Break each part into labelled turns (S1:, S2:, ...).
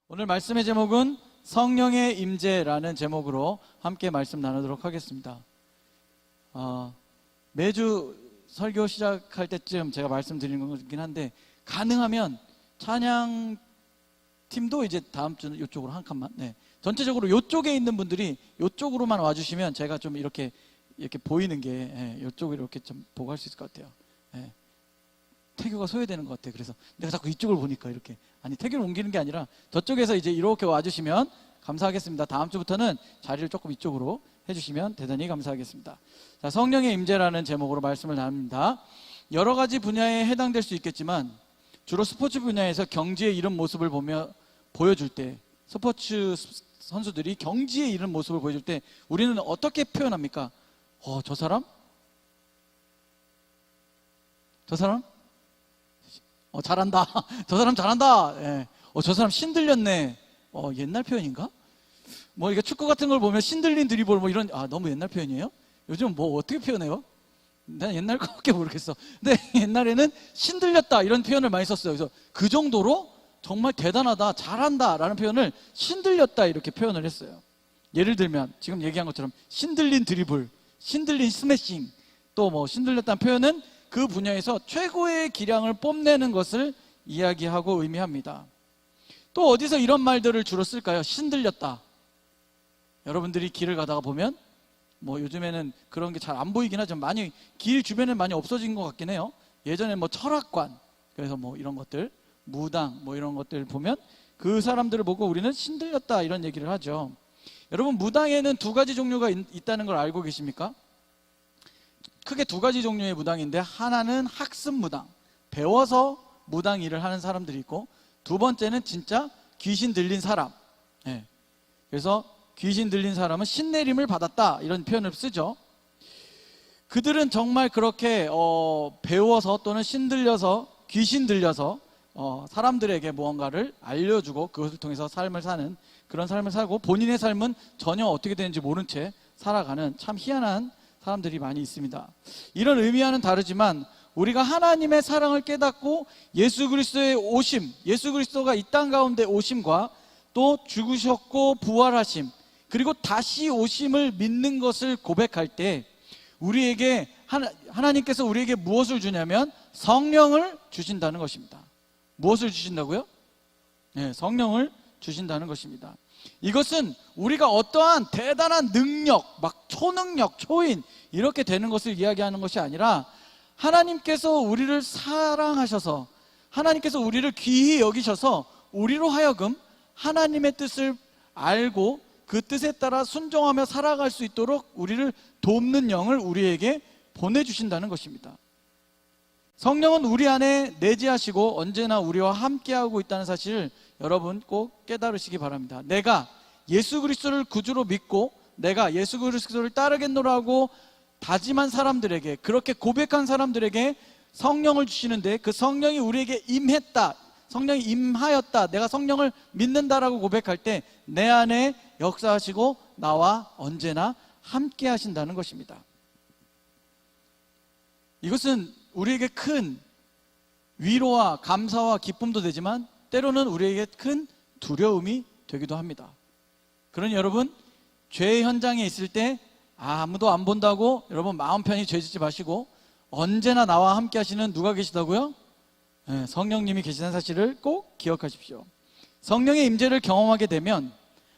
S1: 오늘 말씀의 제목은 성령의 임재라는 제목으로 함께 말씀 나누도록 하겠습니다. 매주 설교 시작할 때쯤 제가 말씀드리는 거긴 한데, 가능하면 찬양 팀도 이제 다음 주는 이쪽으로 한 칸만, 전체적으로 이쪽에 있는 분들이 이쪽으로만 와주시면 제가 좀 이렇게 보이는 게 이쪽을 이렇게 좀 보고 할 수 있을 것 같아요. 태교가 소외되는 것 같아요. 그래서 내가 자꾸 이쪽을 보니까 이렇게, 아니 태교를 옮기는 게 아니라 저쪽에서 이제 이렇게 와주시면 감사하겠습니다. 다음 주부터는 자리를 조금 이쪽으로 해주시면 대단히 감사하겠습니다. 자, 성령의 임재라는 제목으로 말씀을 나눕니다. 여러 가지 분야에 해당될 수 있겠지만 주로 스포츠 분야에서 경지에 이른 모습을 보여줄 때, 스포츠 선수들이 경지에 이른 모습을 보여줄 때 우리는 어떻게 표현합니까? 저 사람? 잘한다. 저 사람 잘한다. 저 사람 신들렸네. 옛날 표현인가? 이게 축구 같은 걸 보면 신들린 드리블 이런, 너무 옛날 표현이에요? 요즘 어떻게 표현해요? 난 옛날 거밖에 모르겠어. 근데 옛날에는 신들렸다 이런 표현을 많이 썼어요. 그래서 그 정도로 정말 대단하다, 잘한다 라는 표현을 신들렸다 이렇게 표현을 했어요. 예를 들면 지금 얘기한 것처럼 신들린 드리블, 신들린 스매싱, 또 신들렸다는 표현은 그 분야에서 최고의 기량을 뽐내는 것을 이야기하고 의미합니다. 또 어디서 이런 말들을 주로 쓸까요? 신들렸다. 여러분들이 길을 가다가 보면 요즘에는 그런 게 잘 안 보이긴 하지만 많이 길 주변에 많이 없어진 것 같긴 해요. 예전에 철학관, 그래서 이런 것들, 무당 이런 것들 보면 그 사람들을 보고 우리는 신들렸다 이런 얘기를 하죠. 여러분, 무당에는 두 가지 종류가 있다는 걸 알고 계십니까? 크게 두 가지 종류의 무당인데, 하나는 학습 무당, 배워서 무당 일을 하는 사람들이 있고, 두 번째는 진짜 귀신 들린 사람. 그래서 귀신 들린 사람은 신내림을 받았다 이런 표현을 쓰죠. 그들은 정말 그렇게 배워서 또는 신들려서, 귀신 들려서 사람들에게 무언가를 알려주고 그것을 통해서 삶을 사는, 그런 삶을 살고 본인의 삶은 전혀 어떻게 되는지 모른 채 살아가는 참 희한한 사람들이 많이 있습니다. 이런 의미와는 다르지만 우리가 하나님의 사랑을 깨닫고 예수 그리스도의 오심, 예수 그리스도가 이 땅 가운데 오심과 또 죽으셨고 부활하심, 그리고 다시 오심을 믿는 것을 고백할 때 우리에게 하나님께서 우리에게 무엇을 주냐면 성령을 주신다는 것입니다. 무엇을 주신다고요? 성령을 주신다는 것입니다. 이것은 우리가 어떠한 대단한 능력, 초능력, 초인 이렇게 되는 것을 이야기하는 것이 아니라, 하나님께서 우리를 사랑하셔서, 하나님께서 우리를 귀히 여기셔서 우리로 하여금 하나님의 뜻을 알고 그 뜻에 따라 순종하며 살아갈 수 있도록 우리를 돕는 영을 우리에게 보내주신다는 것입니다. 성령은 우리 안에 내재하시고 언제나 우리와 함께하고 있다는 사실을 여러분 꼭 깨달으시기 바랍니다. 내가 예수 그리스도를 구주로 믿고 내가 예수 그리스도를 따르겠노라고 다짐한 사람들에게, 그렇게 고백한 사람들에게 성령을 주시는데, 그 성령이 우리에게 임했다, 성령이 임하였다, 내가 성령을 믿는다라고 고백할 때 내 안에 역사하시고 나와 언제나 함께 하신다는 것입니다. 이것은 우리에게 큰 위로와 감사와 기쁨도 되지만 때로는 우리에게 큰 두려움이 되기도 합니다. 그러니 여러분, 죄의 현장에 있을 때 아무도 안 본다고 여러분 마음 편히 죄짓지 마시고, 언제나 나와 함께 하시는 누가 계시다고요? 성령님이 계시다는 사실을 꼭 기억하십시오. 성령의 임재를 경험하게 되면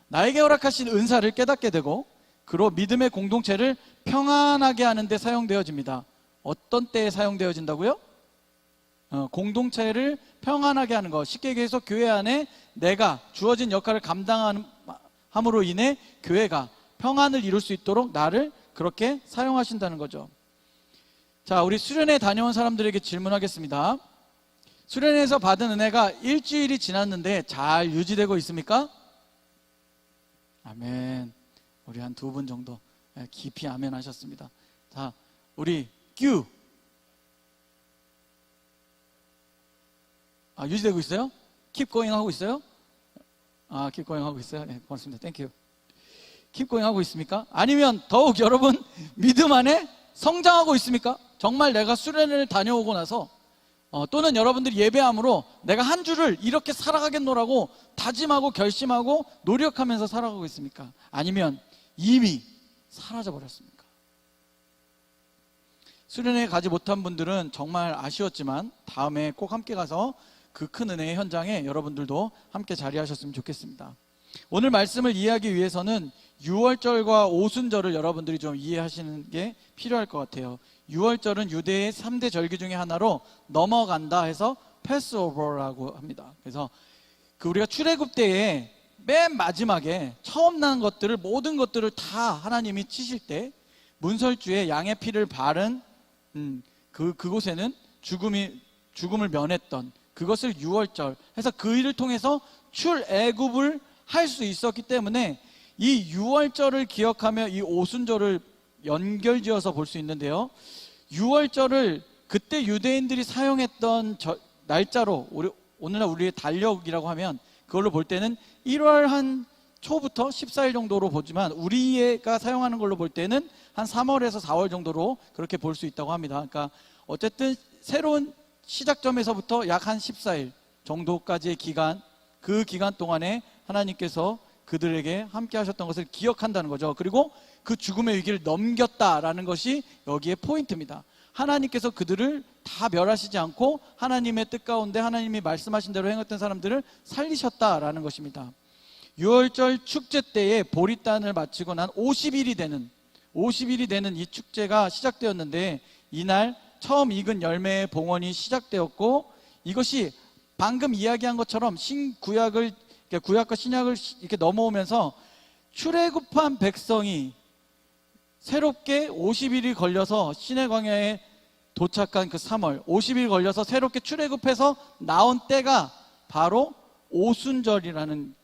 S1: 나에게 허락하신 은사를 깨닫게 되고, 그로 믿음의 공동체를 평안하게 하는 데 사용되어집니다. 어떤 때에 사용되어진다고요? 공동체를 평안하게 하는 것, 쉽게 얘기해서 교회 안에 내가 주어진 역할을 감당함으로 인해 교회가 평안을 이룰 수 있도록 나를 그렇게 사용하신다는 거죠. 자, 우리 수련회 다녀온 사람들에게 질문하겠습니다. 수련회에서 받은 은혜가 일주일이 지났는데 잘 유지되고 있습니까? 아멘. 우리 한 두 분 정도 깊이 아멘 하셨습니다. 자, 우리 규. 유지되고 있어요? Keep going 하고 있어요? Keep going 하고 있어요? 고맙습니다. 땡큐. Keep going 하고 있습니까? 아니면 더욱 여러분 믿음 안에 성장하고 있습니까? 정말 내가 수련회를 다녀오고 나서 또는 여러분들이 예배함으로 내가 한 주를 이렇게 살아가겠노라고 다짐하고 결심하고 노력하면서 살아가고 있습니까? 아니면 이미 사라져 버렸습니까? 수련회 가지 못한 분들은 정말 아쉬웠지만 다음에 꼭 함께 가서 그 큰 은혜의 현장에 여러분들도 함께 자리하셨으면 좋겠습니다. 오늘 말씀을 이해하기 위해서는 유월절과 오순절을 여러분들이 좀 이해하시는 게 필요할 것 같아요. 유월절은 유대의 3대 절기 중에 하나로 넘어간다 해서 패스오버라고 합니다. 그래서 우리가 출애굽 때에 맨 마지막에 처음 난 것들을, 모든 것들을 다 하나님이 치실 때 문설주에 양의 피를 바른 그곳에는 죽음을 면했던 그것을 유월절 해서 그 일을 통해서 출애굽을 할 수 있었기 때문에 이 유월절을 기억하며 이 오순절을 연결지어서 볼 수 있는데요. 유월절을 그때 유대인들이 사용했던 날짜로 오늘날 우리의 달력이라고 하면 그걸로 볼 때는 1월 한 초부터 14일 정도로 보지만 우리가 사용하는 걸로 볼 때는 한 3월에서 4월 정도로 그렇게 볼 수 있다고 합니다. 그러니까 어쨌든 새로운 시작점에서부터 약 한 14일 정도까지의 기간, 그 기간 동안에 하나님께서 그들에게 함께 하셨던 것을 기억한다는 거죠. 그리고 그 죽음의 위기를 넘겼다라는 것이 여기에 포인트입니다. 하나님께서 그들을 다 멸하시지 않고 하나님의 뜻 가운데 하나님이 말씀하신 대로 행했던 사람들을 살리셨다라는 것입니다. 유월절 축제 때에 보리단을 마치고 난 50일이 되는 이 축제가 시작되었는데, 이날 처음 익은 열매의 봉헌이 시작되었고, 이것이 방금 이야기한 것처럼 구약과 신약을 이렇게 넘어오면서 출애굽한 백성이 새롭게 50일이 걸려서 시내 광야에 도착한 그 3월 50일 걸려서 새롭게 출애굽해서 나온 때가 바로 오순절이라는,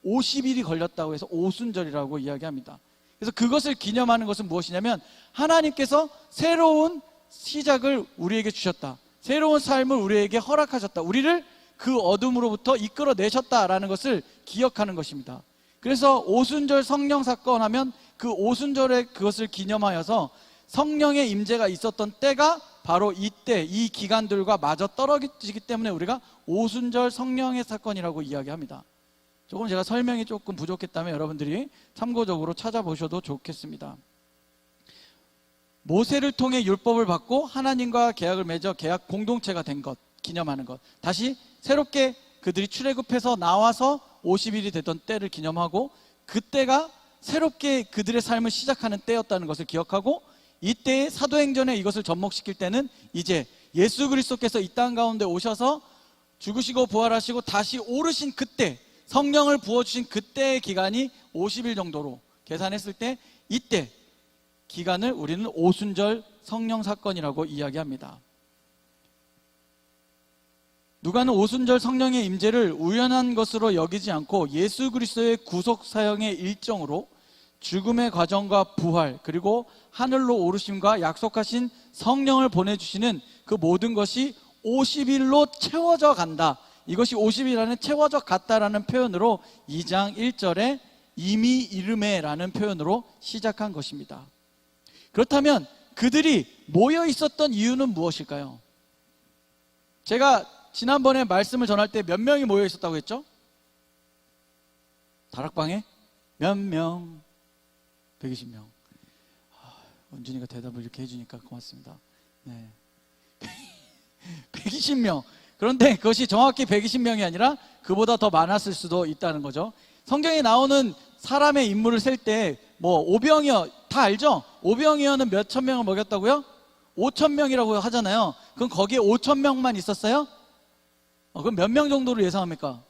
S1: 50일이 걸렸다고 해서 오순절이라고 이야기합니다. 그래서 그것을 기념하는 것은 무엇이냐면 하나님께서 새로운 시작을 우리에게 주셨다, 새로운 삶을 우리에게 허락하셨다, 우리를 그 어둠으로부터 이끌어내셨다라는 것을 기억하는 것입니다. 그래서 오순절 성령 사건 하면 그 오순절에 그것을 기념하여서 성령의 임재가 있었던 때가 바로 이때, 이 기간들과 마저 떨어지기 때문에 우리가 오순절 성령의 사건이라고 이야기합니다. 조금 제가 설명이 조금 부족했다면 여러분들이 참고적으로 찾아보셔도 좋겠습니다. 모세를 통해 율법을 받고 하나님과 계약을 맺어 계약 공동체가 된 것, 기념하는 것, 다시 새롭게 그들이 출애굽해서 나와서 50일이 되던 때를 기념하고 그때가 새롭게 그들의 삶을 시작하는 때였다는 것을 기억하고, 이때의 사도행전에 이것을 접목시킬 때는 이제 예수 그리스도께서 이 땅 가운데 오셔서 죽으시고 부활하시고 다시 오르신 그때, 성령을 부어주신 그때의 기간이 50일 정도로 계산했을 때 이때 기간을 우리는 오순절 성령 사건이라고 이야기합니다. 누가는 오순절 성령의 임재를 우연한 것으로 여기지 않고 예수 그리스도의 구속 사역의 일정으로 죽음의 과정과 부활, 그리고 하늘로 오르심과 약속하신 성령을 보내주시는 그 모든 것이 50일로 채워져 간다, 이것이 50일 안에 채워져 갔다라는 표현으로 2장 1절에 이미 이르매라는 표현으로 시작한 것입니다. 그렇다면 그들이 모여 있었던 이유는 무엇일까요? 제가 지난번에 말씀을 전할 때 몇 명이 모여 있었다고 했죠? 다락방에 몇 명? 120명. 은준이가 대답을 이렇게 해주니까 고맙습니다. 네. 120명. 그런데 그것이 정확히 120명이 아니라 그보다 더 많았을 수도 있다는 거죠. 성경에 나오는 사람의 인물을 셀 때 뭐 오병이어 다 알죠? 오병이어는 몇 천 명을 먹였다고요? 5천 명이라고 하잖아요. 그럼 거기에 5천 명만 있었어요? 그럼 몇 명 정도로 예상합니까?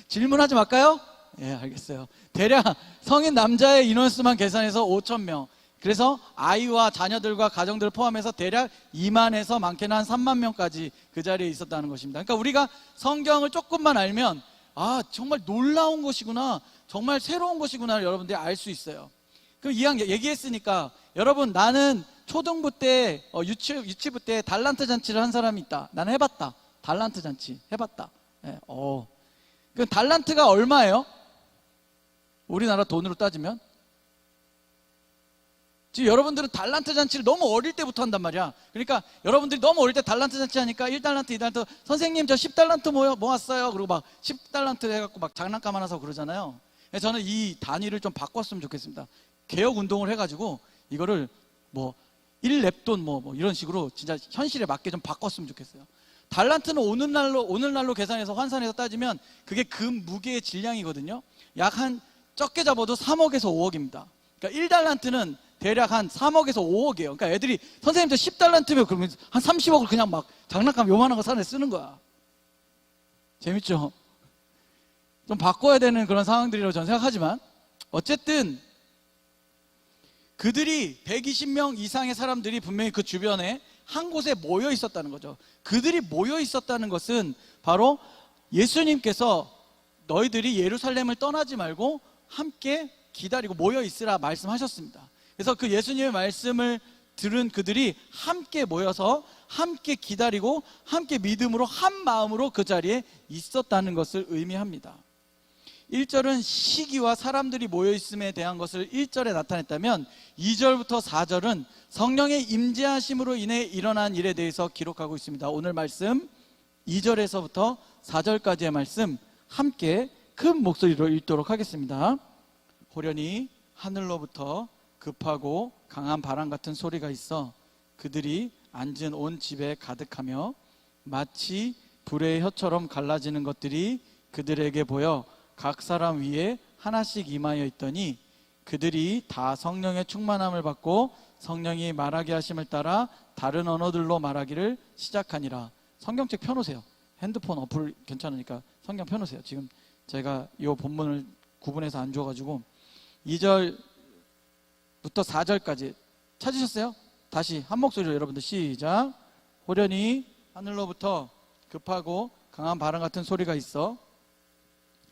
S1: 질문하지 말까요? 예, 알겠어요. 대략 성인 남자의 인원수만 계산해서 5천 명. 그래서 아이와 자녀들과 가정들을 포함해서 대략 2만에서 많게는 한 3만 명까지 그 자리에 있었다는 것입니다. 그러니까 우리가 성경을 조금만 알면 정말 놀라운 것이구나, 정말 새로운 것이구나를 여러분들이 알 수 있어요. 그럼 이왕 얘기했으니까 여러분, 나는 초등부 때 유치부 때 달란트 잔치를 한 사람이 있다. 나는 해봤다. 달란트 잔치 해봤다. 네, 그 달란트가 얼마예요? 우리나라 돈으로 따지면 지금 여러분들은 달란트 잔치를 너무 어릴 때부터 한단 말이야. 그러니까 여러분들이 너무 어릴 때 달란트 잔치 하니까 1달란트, 2달란트, 선생님 저 10달란트 모았어요. 그리고 막 10달란트 해갖고 막 장난감 하나 사고 그러잖아요. 그래서 저는 이 단위를 좀 바꿨으면 좋겠습니다. 개혁 운동을 해가지고 이거를 뭐 1렙돈 뭐 이런 식으로 진짜 현실에 맞게 좀 바꿨으면 좋겠어요. 달란트는 오늘날로 계산해서 환산해서 따지면 그게 금 무게의 질량이거든요. 약 한 적게 잡아도 3억에서 5억입니다. 그러니까 1달란트는 대략 한 3억에서 5억이에요. 그러니까 애들이 선생님 저 10달란트면 그러면 한 30억을 그냥 막 장난감 요만한 거 사는 데 쓰는 거야. 재밌죠? 좀 바꿔야 되는 그런 상황들이라고 저는 생각하지만 어쨌든 그들이 120명 이상의 사람들이 분명히 그 주변에 한 곳에 모여 있었다는 거죠. 그들이 모여 있었다는 것은 바로 예수님께서 너희들이 예루살렘을 떠나지 말고 함께 기다리고 모여 있으라 말씀하셨습니다. 그래서 그 예수님의 말씀을 들은 그들이 함께 모여서 함께 기다리고 함께 믿음으로 한 마음으로 그 자리에 있었다는 것을 의미합니다. 1절은 시기와 사람들이 모여있음에 대한 것을 1절에 나타냈다면 2절부터 4절은 성령의 임재하심으로 인해 일어난 일에 대해서 기록하고 있습니다. 오늘 말씀 2절에서부터 4절까지의 말씀 함께 큰 목소리로 읽도록 하겠습니다. 호련히 하늘로부터 급하고 강한 바람 같은 소리가 있어 그들이 앉은 온 집에 가득하며 마치 불의 혀처럼 갈라지는 것들이 그들에게 보여 각 사람 위에 하나씩 임하여 있더니 그들이 다 성령의 충만함을 받고 성령이 말하게 하심을 따라 다른 언어들로 말하기를 시작하니라. 성경책 펴놓으세요. 핸드폰 어플 괜찮으니까 성경 펴놓으세요. 지금 제가 이 본문을 구분해서 안 줘가지고 2절부터 4절까지 찾으셨어요? 다시 한 목소리로 여러분들 시작. 호련히 하늘로부터 급하고 강한 바람 같은 소리가 있어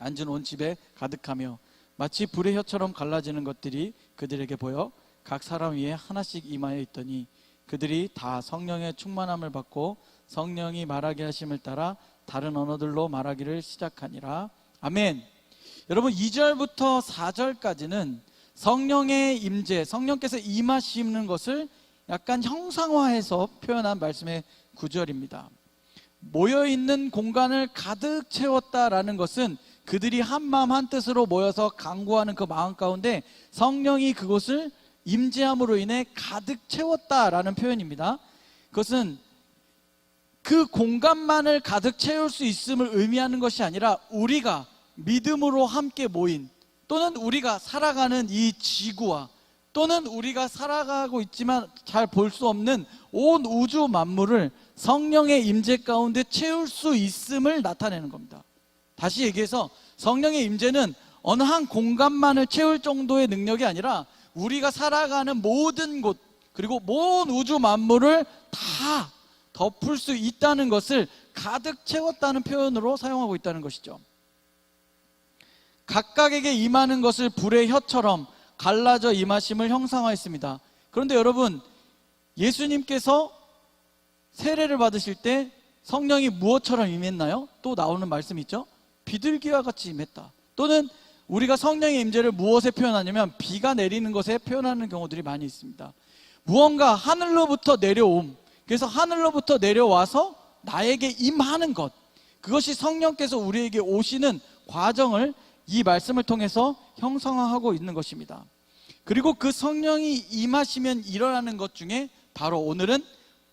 S1: 앉은 온 집에 가득하며 마치 불의 혀처럼 갈라지는 것들이 그들에게 보여 각 사람 위에 하나씩 임하여 있더니 그들이 다 성령의 충만함을 받고 성령이 말하게 하심을 따라 다른 언어들로 말하기를 시작하니라. 아멘. 여러분 2절부터 4절까지는 성령의 임재, 성령께서 임하시는 것을 약간 형상화해서 표현한 말씀의 구절입니다. 모여있는 공간을 가득 채웠다라는 것은 그들이 한 마음 한 뜻으로 모여서 간구하는 그 마음 가운데 성령이 그곳을 임재함으로 인해 가득 채웠다라는 표현입니다. 그것은 그 공간만을 가득 채울 수 있음을 의미하는 것이 아니라 우리가 믿음으로 함께 모인 또는 우리가 살아가는 이 지구와 또는 우리가 살아가고 있지만 잘 볼 수 없는 온 우주 만물을 성령의 임재 가운데 채울 수 있음을 나타내는 겁니다. 다시 얘기해서 성령의 임재는 어느 한 공간만을 채울 정도의 능력이 아니라 우리가 살아가는 모든 곳 그리고 모든 우주 만물을 다 덮을 수 있다는 것을 가득 채웠다는 표현으로 사용하고 있다는 것이죠. 각각에게 임하는 것을 불의 혀처럼 갈라져 임하심을 형상화했습니다. 그런데 여러분 예수님께서 세례를 받으실 때 성령이 무엇처럼 임했나요? 또 나오는 말씀이 있죠. 비둘기와 같이 임했다. 또는 우리가 성령의 임재를 무엇에 표현하냐면 비가 내리는 것에 표현하는 경우들이 많이 있습니다. 무언가 하늘로부터 내려옴, 그래서 하늘로부터 내려와서 나에게 임하는 것, 그것이 성령께서 우리에게 오시는 과정을 이 말씀을 통해서 형상화하고 있는 것입니다. 그리고 그 성령이 임하시면 일어나는 것 중에 바로 오늘은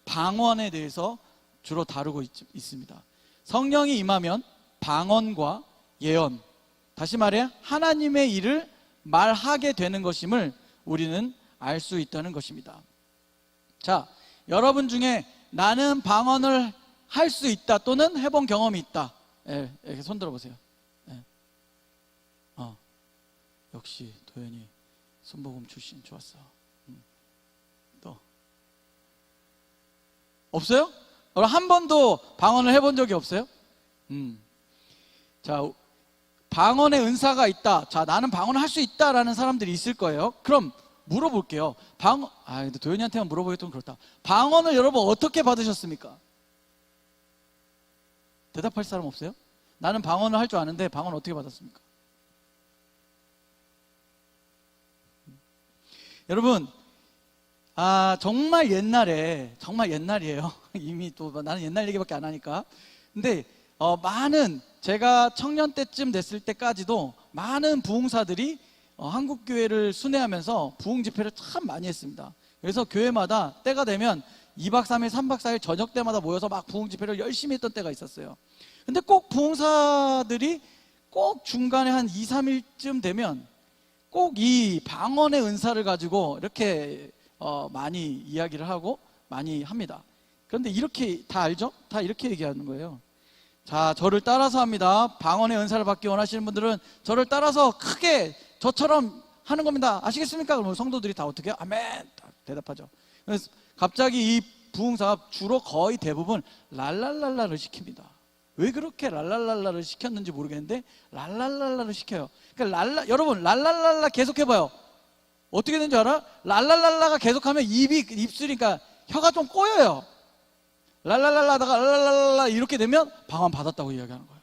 S1: 방언에 대해서 주로 다루고 있습니다. 성령이 임하면 방언과 예언, 다시 말해 하나님의 일을 말하게 되는 것임을 우리는 알 수 있다는 것입니다. 자, 여러분 중에 나는 방언을 할 수 있다 또는 해본 경험이 있다, 이렇게 손 들어보세요. 역시 도현이 순복음 출신 좋았어. 또 없어요? 한 번도 방언을 해본 적이 없어요? 자, 방언의 은사가 있다. 자, 나는 방언을 할 수 있다라는 사람들이 있을 거예요. 그럼 물어볼게요. 근데 도현이한테만 물어보기도 그렇다. 방언을 여러분 어떻게 받으셨습니까? 대답할 사람 없어요? 나는 방언을 할 줄 아는데 방언 어떻게 받았습니까? 여러분, 정말 옛날에, 정말 옛날이에요. 이미 또 나는 옛날 얘기밖에 안 하니까. 근데 많은, 제가 청년 때쯤 됐을 때까지도 많은 부흥사들이 한국교회를 순회하면서 부흥 집회를 참 많이 했습니다. 그래서 교회마다 때가 되면 2박 3일, 3박 4일 저녁 때마다 모여서 막 부흥 집회를 열심히 했던 때가 있었어요. 근데 꼭 부흥사들이 꼭 중간에 한 2, 3일쯤 되면 꼭 이 방언의 은사를 가지고 이렇게 많이 이야기를 하고 많이 합니다. 그런데 이렇게 다 알죠? 다 이렇게 얘기하는 거예요. 자, 저를 따라서 합니다. 방언의 은사를 받기 원하시는 분들은 저를 따라서 크게 저처럼 하는 겁니다. 아시겠습니까? 그러면 성도들이 다 어떻게 해요? 아멘! 대답하죠. 그래서 갑자기 이 부흥사가 주로 거의 대부분 랄랄랄라를 시킵니다. 왜 그렇게 랄랄랄라를 시켰는지 모르겠는데 랄랄랄라를 시켜요. 그러니까 여러분 랄랄랄라 계속 해봐요. 어떻게 되는 줄 알아? 랄랄랄라가 계속하면 입술이, 그러니까 혀가 좀 꼬여요. 랄랄랄라 하다가 랄랄랄라 이렇게 되면 방언 받았다고 이야기하는 거예요.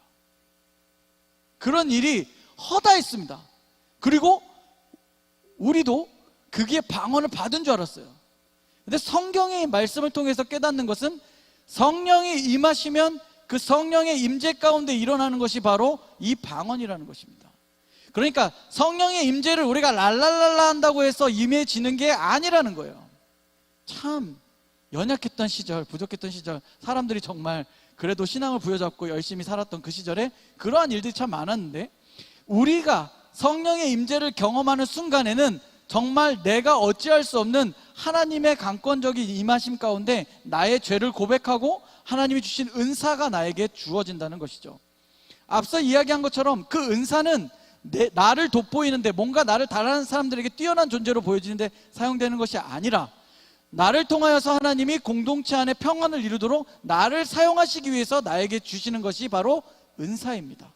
S1: 그런 일이 허다했습니다. 그리고 우리도 그게 방언을 받은 줄 알았어요. 근데 성경의 말씀을 통해서 깨닫는 것은 성령이 임하시면 그 성령의 임재 가운데 일어나는 것이 바로 이 방언이라는 것입니다. 그러니까 성령의 임재를 우리가 랄랄랄라 한다고 해서 임해지는 게 아니라는 거예요. 참 연약했던 시절, 부족했던 시절, 사람들이 정말 그래도 신앙을 부여잡고 열심히 살았던 그 시절에 그러한 일들이 참 많았는데, 우리가 성령의 임재를 경험하는 순간에는 정말 내가 어찌할 수 없는 하나님의 강권적인 임하심 가운데 나의 죄를 고백하고 하나님이 주신 은사가 나에게 주어진다는 것이죠. 앞서 이야기한 것처럼 그 은사는 나를 돋보이는데, 뭔가 나를 다른 사람들에게 뛰어난 존재로 보여지는데 사용되는 것이 아니라 나를 통하여서 하나님이 공동체 안에 평안을 이루도록 나를 사용하시기 위해서 나에게 주시는 것이 바로 은사입니다.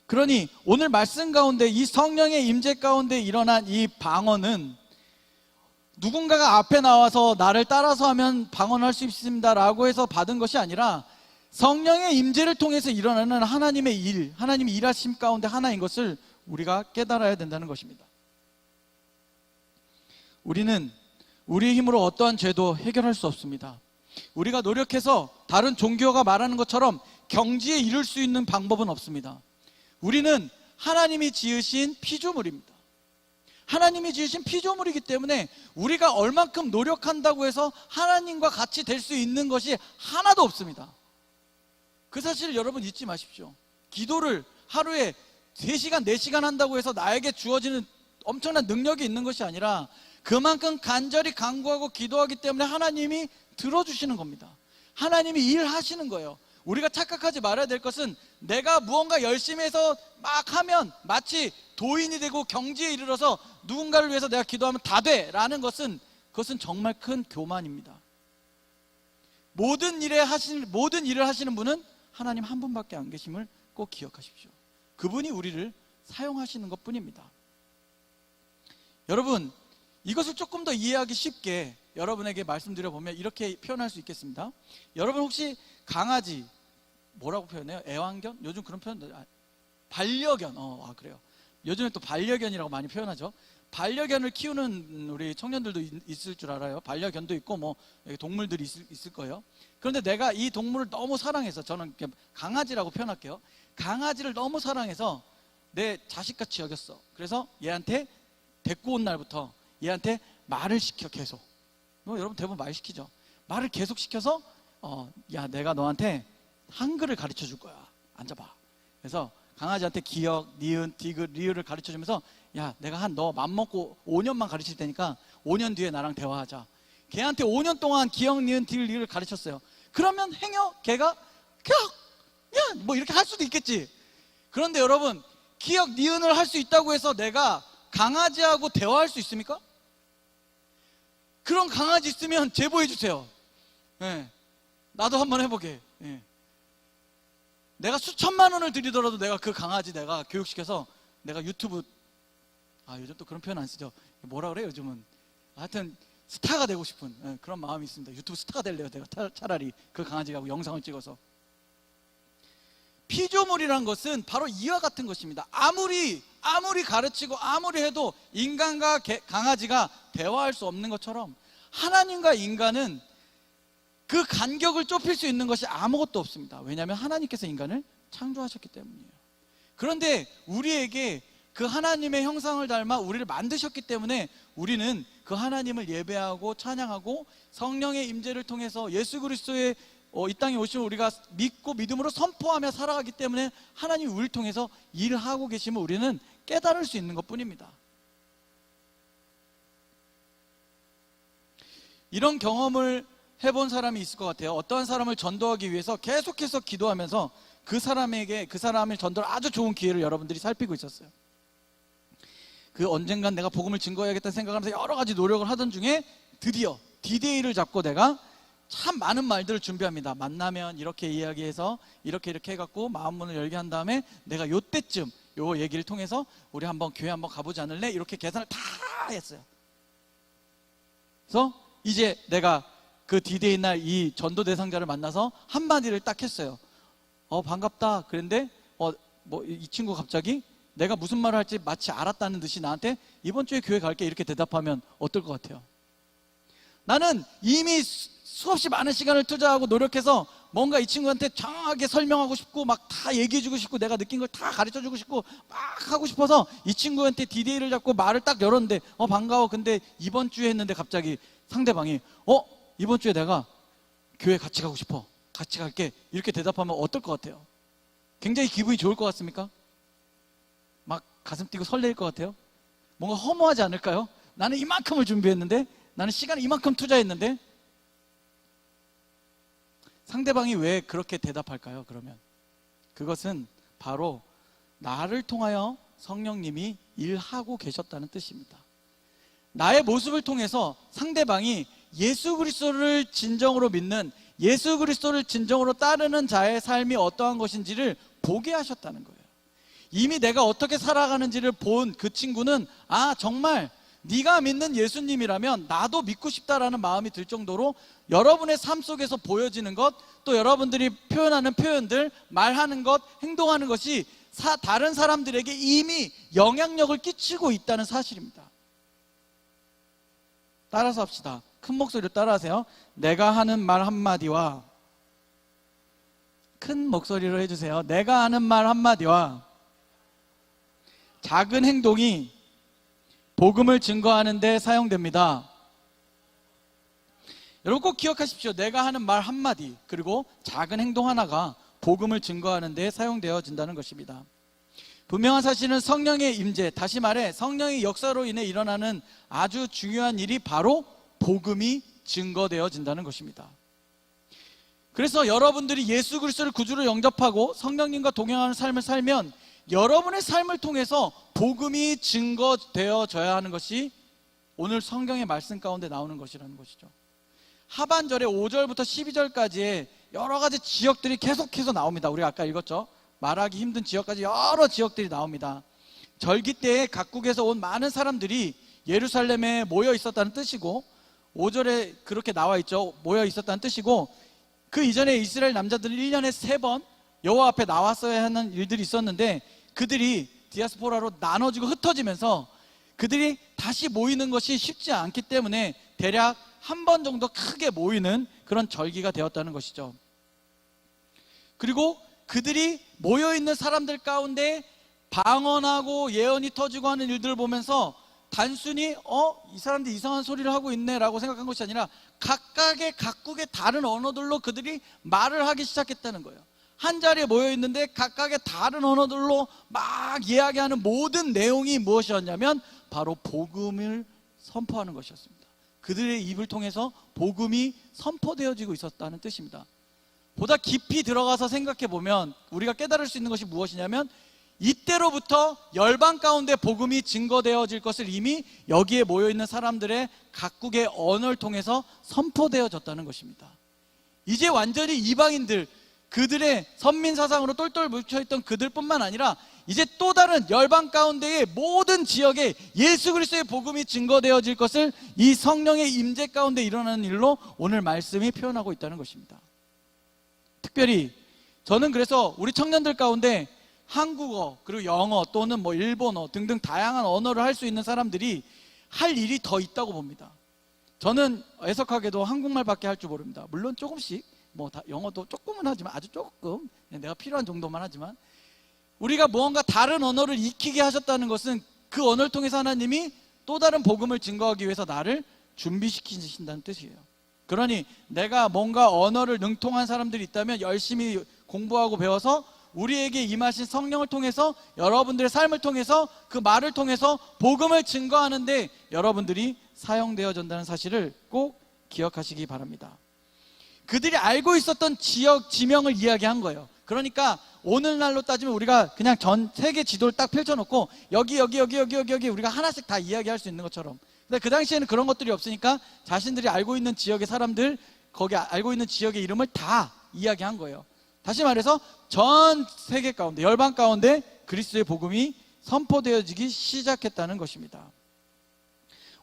S1: 그러니 오늘 말씀 가운데 이 성령의 임재 가운데 일어난 이 방언은 누군가가 앞에 나와서 나를 따라서 하면 방언할 수 있습니다 라고 해서 받은 것이 아니라 성령의 임재를 통해서 일어나는 하나님의 일, 하나님의 일하심 가운데 하나인 것을 우리가 깨달아야 된다는 것입니다. 우리는 우리의 힘으로 어떠한 죄도 해결할 수 없습니다. 우리가 노력해서 다른 종교가 말하는 것처럼 경지에 이를 수 있는 방법은 없습니다. 우리는 하나님이 지으신 피조물입니다. 하나님이 지으신 피조물이기 때문에 우리가 얼만큼 노력한다고 해서 하나님과 같이 될 수 있는 것이 하나도 없습니다. 그 사실을 여러분 잊지 마십시오. 기도를 하루에 3시간, 4시간 한다고 해서 나에게 주어지는 엄청난 능력이 있는 것이 아니라 그만큼 간절히 간구하고 기도하기 때문에 하나님이 들어주시는 겁니다. 하나님이 일하시는 거예요. 우리가 착각하지 말아야 될 것은 내가 무언가 열심히 해서 막 하면 마치 도인이 되고 경지에 이르러서 누군가를 위해서 내가 기도하면 다 돼 라는 것은, 그것은 정말 큰 교만입니다. 모든 일을 하시는 분은 하나님 한 분밖에 안 계심을 꼭 기억하십시오. 그분이 우리를 사용하시는 것 뿐입니다. 여러분, 이것을 조금 더 이해하기 쉽게 여러분에게 말씀드려보면 이렇게 표현할 수 있겠습니다. 여러분 혹시 강아지 뭐라고 표현해요? 애완견? 요즘 그런 표현들, 반려견, 그래요. 요즘에 또 반려견이라고 많이 표현하죠. 반려견을 키우는 우리 청년들도 있을 줄 알아요. 반려견도 있고 뭐 동물들이 있을 거예요. 그런데 내가 이 동물을 너무 사랑해서, 저는 강아지라고 표현할게요. 강아지를 너무 사랑해서 내 자식같이 여겼어. 그래서 얘한테 데리고 온 날부터 얘한테 말을 시켜, 계속. 여러분 대부분 말 시키죠. 말을 계속 시켜서 야, 내가 너한테 한글을 가르쳐 줄 거야. 앉아봐. 그래서 강아지한테 기역, 니은, 디귿, 리을을 가르쳐 주면서 야, 내가 너 맘먹고 5년만 가르칠 테니까 5년 뒤에 나랑 대화하자. 걔한테 5년 동안 기역, 니은, 디귿, 리을을 가르쳤어요. 그러면 행여 걔가 야, 뭐 이렇게 할 수도 있겠지. 그런데 여러분, 기역, 니은을 할 수 있다고 해서 내가 강아지하고 대화할 수 있습니까? 그런 강아지 있으면 제보해 주세요. 네. 나도 한번 해보게. 네. 내가 수천만 원을 들이더라도 내가 그 강아지 내가 교육시켜서 내가 유튜브, 요즘 또 그런 표현 안 쓰죠. 뭐라 그래요 요즘은. 하여튼 스타가 되고 싶은 그런 마음이 있습니다. 유튜브 스타가 될래요 내가 차라리 그 강아지하고 영상을 찍어서. 피조물이란 것은 바로 이와 같은 것입니다. 아무리 가르치고 아무리 해도 인간과 강아지가 대화할 수 없는 것처럼 하나님과 인간은 그 간격을 좁힐 수 있는 것이 아무것도 없습니다. 왜냐하면 하나님께서 인간을 창조하셨기 때문이에요. 그런데 우리에게 그 하나님의 형상을 닮아 우리를 만드셨기 때문에 우리는 그 하나님을 예배하고 찬양하고 성령의 임재를 통해서 예수 그리스도의 이 땅에 오시면 우리가 믿고 믿음으로 선포하며 살아가기 때문에 하나님이 우리를 통해서 일을 하고 계시면 우리는 깨달을 수 있는 것뿐입니다. 이런 경험을 해본 사람이 있을 것 같아요. 어떠한 사람을 전도하기 위해서 계속해서 기도하면서 그 사람의 전도를 아주 좋은 기회를 여러분들이 살피고 있었어요. 그 언젠간 내가 복음을 증거해야겠다는 생각하면서 여러 가지 노력을 하던 중에 드디어 D-Day를 잡고 내가 참 많은 말들을 준비합니다. 만나면 이렇게 이야기해서 이렇게 해갖고 마음문을 열게 한 다음에 내가 요때쯤 요 얘기를 통해서 우리 한번 교회 한번 가보지 않을래? 이렇게 계산을 다 했어요. 그래서 이제 내가 그 D-Day 날 이 전도 대상자를 만나서 한마디를 딱 했어요. 반갑다. 그런데 이 친구 갑자기 내가 무슨 말을 할지 마치 알았다는 듯이 나한테 이번 주에 교회 갈게 이렇게 대답하면 어떨 것 같아요? 나는 이미 수없이 많은 시간을 투자하고 노력해서 뭔가 이 친구한테 정확하게 설명하고 싶고 막 다 얘기해주고 싶고 내가 느낀 걸 다 가르쳐주고 싶고 막 하고 싶어서 이 친구한테 D-Day를 잡고 말을 딱 열었는데 반가워. 근데 이번 주에 했는데 갑자기 상대방이 이번 주에 내가 교회 같이 가고 싶어. 같이 갈게. 이렇게 대답하면 어떨 것 같아요? 굉장히 기분이 좋을 것 같습니까? 막 가슴 뛰고 설레일 것 같아요? 뭔가 허무하지 않을까요? 나는 이만큼을 준비했는데, 나는 시간을 이만큼 투자했는데. 상대방이 왜 그렇게 대답할까요? 그러면 그것은 바로 나를 통하여 성령님이 일하고 계셨다는 뜻입니다. 나의 모습을 통해서 상대방이 예수 그리스도를 진정으로 믿는, 예수 그리스도를 진정으로 따르는 자의 삶이 어떠한 것인지를 보게 하셨다는 거예요. 이미 내가 어떻게 살아가는지를 본 그 친구는 정말 네가 믿는 예수님이라면 나도 믿고 싶다라는 마음이 들 정도로 여러분의 삶 속에서 보여지는 것, 또 여러분들이 표현하는 표현들, 말하는 것, 행동하는 것이 다른 사람들에게 이미 영향력을 끼치고 있다는 사실입니다. 따라서 합시다. 큰 목소리로 따라하세요. 내가 하는 말 한마디와, 큰 목소리로 해주세요. 내가 하는 말 한마디와 작은 행동이 복음을 증거하는 데 사용됩니다. 여러분 꼭 기억하십시오. 내가 하는 말 한마디 그리고 작은 행동 하나가 복음을 증거하는 데 사용되어진다는 것입니다. 분명한 사실은 성령의 임재, 다시 말해 성령의 역사로 인해 일어나는 아주 중요한 일이 바로 복음이 증거되어진다는 것입니다. 그래서 여러분들이 예수 그리스도를 구주로 영접하고 성령님과 동행하는 삶을 살면 여러분의 삶을 통해서 복음이 증거되어져야 하는 것이 오늘 성경의 말씀 가운데 나오는 것이라는 것이죠. 하반절에 5절부터 12절까지의 여러 가지 지역들이 계속해서 나옵니다. 우리가 아까 읽었죠. 말하기 힘든 지역까지 여러 지역들이 나옵니다. 절기 때에 각국에서 온 많은 사람들이 예루살렘에 모여 있었다는 뜻이고, 5절에 그렇게 나와 있죠. 모여 있었다는 뜻이고, 그 이전에 이스라엘 남자들은 1년에 3번 여호와 앞에 나왔어야 하는 일들이 있었는데 그들이 디아스포라로 나눠지고 흩어지면서 그들이 다시 모이는 것이 쉽지 않기 때문에 대략 한 번 정도 크게 모이는 그런 절기가 되었다는 것이죠. 그리고 그들이 모여있는 사람들 가운데 방언하고 예언이 터지고 하는 일들을 보면서 단순히 이 사람들 이상한 소리를 하고 있네 라고 생각한 것이 아니라 각국의 다른 언어들로 그들이 말을 하기 시작했다는 거예요. 한 자리에 모여 있는데 각각의 다른 언어들로 막 이야기하는 모든 내용이 무엇이었냐면 바로 복음을 선포하는 것이었습니다. 그들의 입을 통해서 복음이 선포되어지고 있었다는 뜻입니다. 보다 깊이 들어가서 생각해 보면 우리가 깨달을 수 있는 것이 무엇이냐면 이때로부터 열방 가운데 복음이 증거되어질 것을 이미 여기에 모여있는 사람들의 각국의 언어를 통해서 선포되어졌다는 것입니다. 이제 완전히 이방인들, 그들의 선민사상으로 똘똘 뭉쳐있던 그들뿐만 아니라 이제 또 다른 열방 가운데의 모든 지역에 예수 그리스도의 복음이 증거되어질 것을 이 성령의 임재 가운데 일어나는 일로 오늘 말씀이 표현하고 있다는 것입니다. 특별히 저는 그래서 우리 청년들 가운데 한국어 그리고 영어 또는 일본어 등등 다양한 언어를 할 수 있는 사람들이 할 일이 더 있다고 봅니다. 저는 애석하게도 한국말밖에 할 줄 모릅니다. 물론 조금씩 뭐 다 영어도 조금은 하지만, 아주 조금, 내가 필요한 정도만 하지만, 우리가 무언가 다른 언어를 익히게 하셨다는 것은 그 언어를 통해서 하나님이 또 다른 복음을 증거하기 위해서 나를 준비시키신다는 뜻이에요. 그러니 내가 뭔가 언어를 능통한 사람들이 있다면 열심히 공부하고 배워서 우리에게 임하신 성령을 통해서, 여러분들의 삶을 통해서, 그 말을 통해서 복음을 증거하는데 여러분들이 사용되어진다는 사실을 꼭 기억하시기 바랍니다. 그들이 알고 있었던 지역, 지명을 이야기한 거예요. 그러니까 오늘날로 따지면 우리가 그냥 전 세계 지도를 딱 펼쳐놓고 여기 우리가 하나씩 다 이야기할 수 있는 것처럼, 근데 그 당시에는 그런 것들이 없으니까 자신들이 알고 있는 지역의 사람들, 거기 알고 있는 지역의 이름을 다 이야기한 거예요. 다시 말해서 전 세계 가운데, 열방 가운데 그리스도의 복음이 선포되어지기 시작했다는 것입니다.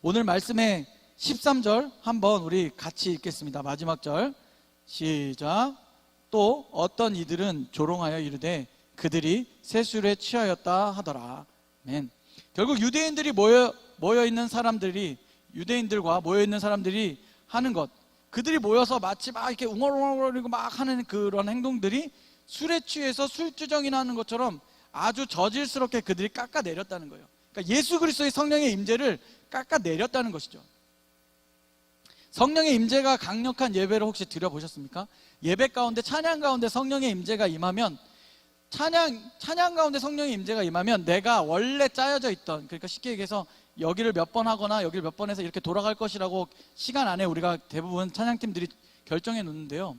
S1: 오늘 말씀의 13절 한번 우리 같이 읽겠습니다. 마지막 절 시작. 또 어떤 이들은 조롱하여 이르되 그들이 세술에 취하였다 하더라. 아멘. 결국 유대인들이 모여있는 사람들이, 유대인들과 모여있는 사람들이 하는 것, 그들이 모여서 마치 막 이렇게 웅얼웅얼거리고 막 하는 그런 행동들이 술에 취해서 술주정이나 하는 것처럼 아주 저질스럽게 그들이 깎아내렸다는 거예요. 그러니까 예수 그리스도의 성령의 임재를 깎아내렸다는 것이죠. 성령의 임재가 강력한 예배를 혹시 드려보셨습니까? 예배 가운데, 찬양 가운데 성령의 임재가 임하면, 찬양 가운데 성령의 임재가 임하면 내가 원래 짜여져 있던, 그러니까 쉽게 얘기해서 여기를 몇 번 하거나 여기를 몇 번 해서 이렇게 돌아갈 것이라고 시간 안에 우리가 대부분 찬양팀들이 결정해 놓는데요,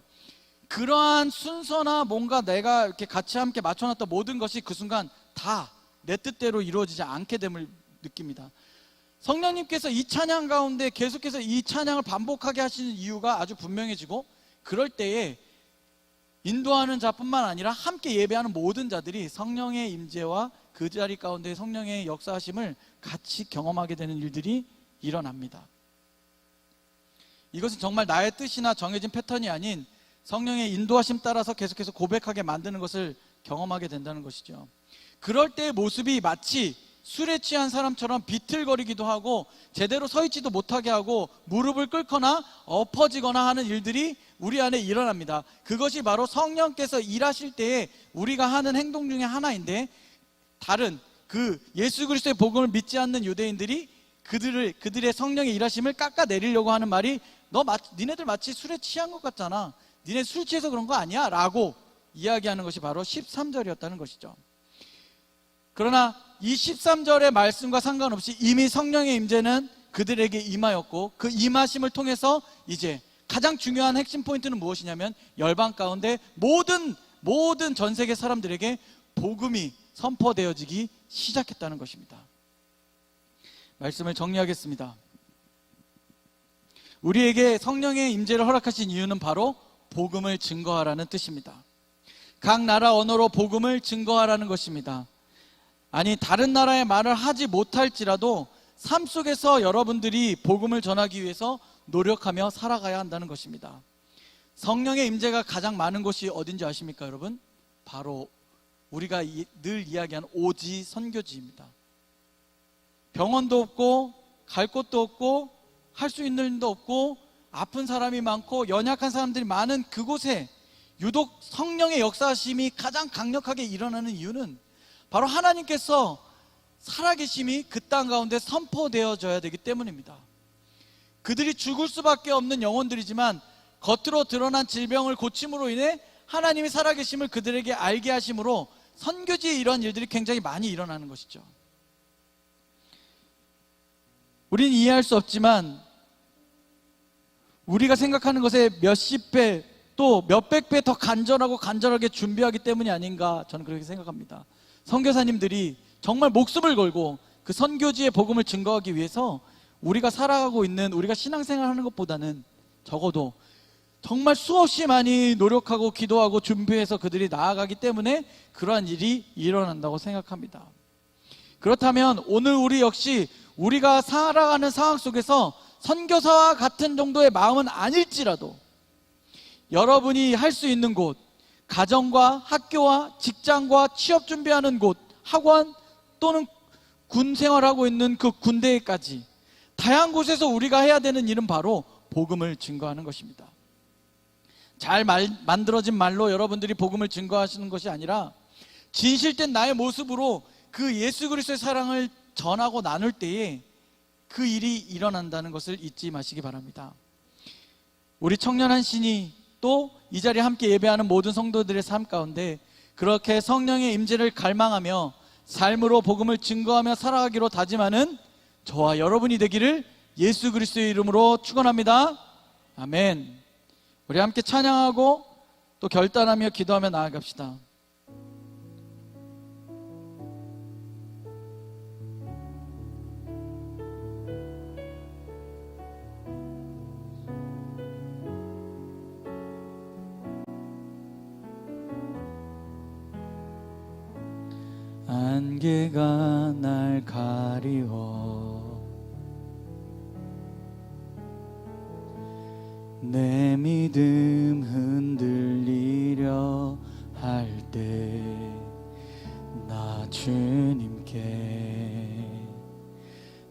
S1: 그러한 순서나 뭔가 내가 이렇게 같이 함께 맞춰놨던 모든 것이 그 순간 다 내 뜻대로 이루어지지 않게 됨을 느낍니다. 성령님께서 이 찬양 가운데 계속해서 이 찬양을 반복하게 하시는 이유가 아주 분명해지고, 그럴 때에 인도하는 자뿐만 아니라 함께 예배하는 모든 자들이 성령의 임재와 그 자리 가운데 성령의 역사하심을 같이 경험하게 되는 일들이 일어납니다. 이것은 정말 나의 뜻이나 정해진 패턴이 아닌 성령의 인도하심 따라서 계속해서 고백하게 만드는 것을 경험하게 된다는 것이죠. 그럴 때의 모습이 마치 술에 취한 사람처럼 비틀거리기도 하고 제대로 서 있지도 못하게 하고 무릎을 꿇거나 엎어지거나 하는 일들이 우리 안에 일어납니다. 그것이 바로 성령께서 일하실 때에 우리가 하는 행동 중에 하나인데, 다른 그 예수 그리스도의 복음을 믿지 않는 유대인들이 그들의 성령의 일하심을 깎아내리려고 하는 말이, 니네들 마치 술에 취한 것 같잖아, 니네 술 취해서 그런 거 아니야? 라고 이야기하는 것이 바로 13절이었다는 것이죠. 그러나 이 13절의 말씀과 상관없이 이미 성령의 임재는 그들에게 임하였고, 그 임하심을 통해서 이제 가장 중요한 핵심 포인트는 무엇이냐면, 열방 가운데 모든 전 세계 사람들에게 복음이 선포되어지기 시작했다는 것입니다. 말씀을 정리하겠습니다. 우리에게 성령의 임재를 허락하신 이유는 바로 복음을 증거하라는 뜻입니다. 각 나라 언어로 복음을 증거하라는 것입니다. 아니, 다른 나라의 말을 하지 못할지라도 삶 속에서 여러분들이 복음을 전하기 위해서 노력하며 살아가야 한다는 것입니다. 성령의 임재가 가장 많은 곳이 어딘지 아십니까, 여러분? 바로 우리가 늘 이야기하는 오지 선교지입니다. 병원도 없고 갈 곳도 없고 할 수 있는 일도 없고 아픈 사람이 많고 연약한 사람들이 많은 그곳에 유독 성령의 역사심이 가장 강력하게 일어나는 이유는 바로 하나님께서 살아계심이 그 땅 가운데 선포되어져야 되기 때문입니다. 그들이 죽을 수밖에 없는 영혼들이지만 겉으로 드러난 질병을 고침으로 인해 하나님이 살아계심을 그들에게 알게 하심으로 선교지에 이런 일들이 굉장히 많이 일어나는 것이죠. 우리는 이해할 수 없지만 우리가 생각하는 것에 몇십 배 또 몇백 배 더 간절하게 준비하기 때문이 아닌가, 저는 그렇게 생각합니다. 선교사님들이 정말 목숨을 걸고 그 선교지의 복음을 증거하기 위해서 우리가 살아가고 있는, 우리가 신앙생활 하는 것보다는 적어도 정말 수없이 많이 노력하고 기도하고 준비해서 그들이 나아가기 때문에 그러한 일이 일어난다고 생각합니다. 그렇다면 오늘 우리 역시 우리가 살아가는 상황 속에서 선교사와 같은 정도의 마음은 아닐지라도 여러분이 할 수 있는 곳, 가정과 학교와 직장과 취업 준비하는 곳, 학원 또는 군 생활하고 있는 그 군대까지 다양한 곳에서 우리가 해야 되는 일은 바로 복음을 증거하는 것입니다. 잘 만들어진 말로 여러분들이 복음을 증거하시는 것이 아니라 진실된 나의 모습으로 그 예수 그리스도의 사랑을 전하고 나눌 때에 그 일이 일어난다는 것을 잊지 마시기 바랍니다. 우리 청년한 신이 또 이 자리에 함께 예배하는 모든 성도들의 삶 가운데 그렇게 성령의 임재를 갈망하며 삶으로 복음을 증거하며 살아가기로 다짐하는 저와 여러분이 되기를 예수 그리스도의 이름으로 축원합니다. 아멘. 우리 함께 찬양하고 또 결단하며 기도하며 나아갑시다. 안개가 날 가리워 내 믿음 흔들리려 할 때 나 주님께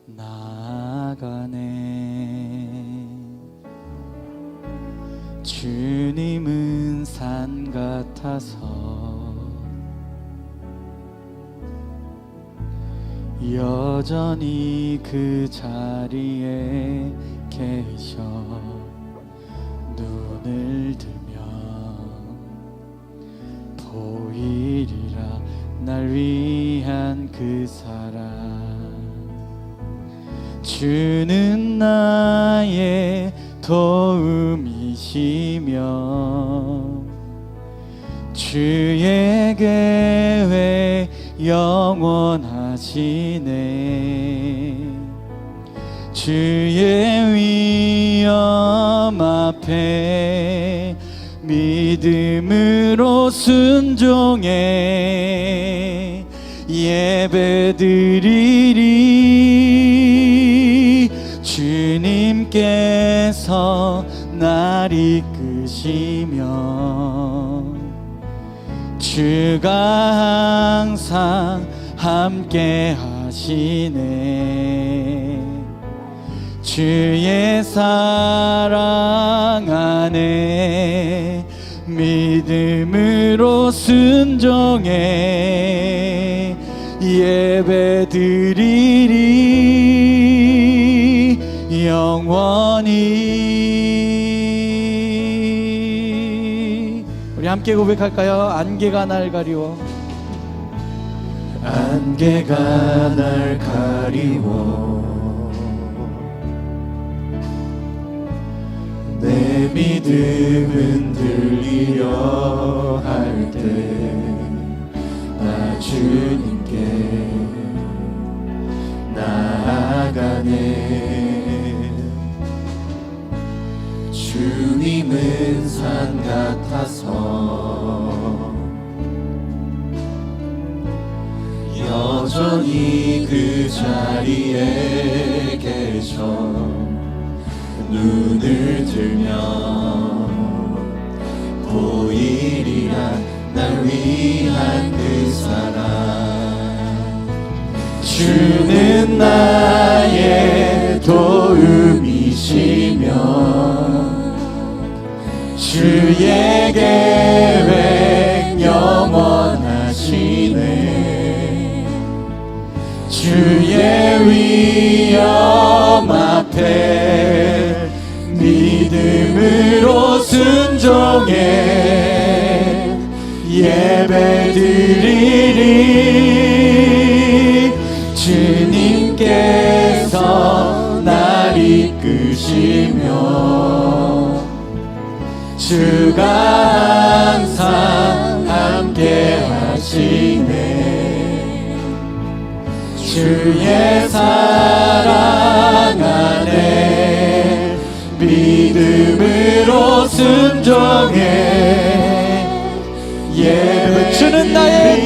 S1: 나아가네. 주님은 산 같아서 여전히 그 자리에 계셔 눈을 들면 보이리라 날 위한 그 사랑. 주는 나의 도움이시며 주의 계획 영원하시네. 주의 위엄 앞에 믿음으로 순종해 예배드리리. 주님께서 날 이끄시며 주가 항상 함께 하시네. 주의 사랑 안에 믿음으로 순종해 예배드리리 영원히. 우리 함께 고백할까요? 안개가 날 가리워
S2: 안개가 날 가리워 내 믿음은 들리려 할 때 나 주님께 나아가네. 주님은 산 같아서 여전히 그 자리에 계셔 눈을 들면 보이리라 날 위한 그 사랑. 주는 나의 도움이시며 주의 계획 영원하시네. 주의 위엄 앞에 믿음으로 순종해 예배드리리. 주님께서 날 이끄시며 주가 항상 함께 하시네. 주의 사랑 안에 믿음으로 순종해 예배드리리.
S1: 주는 나의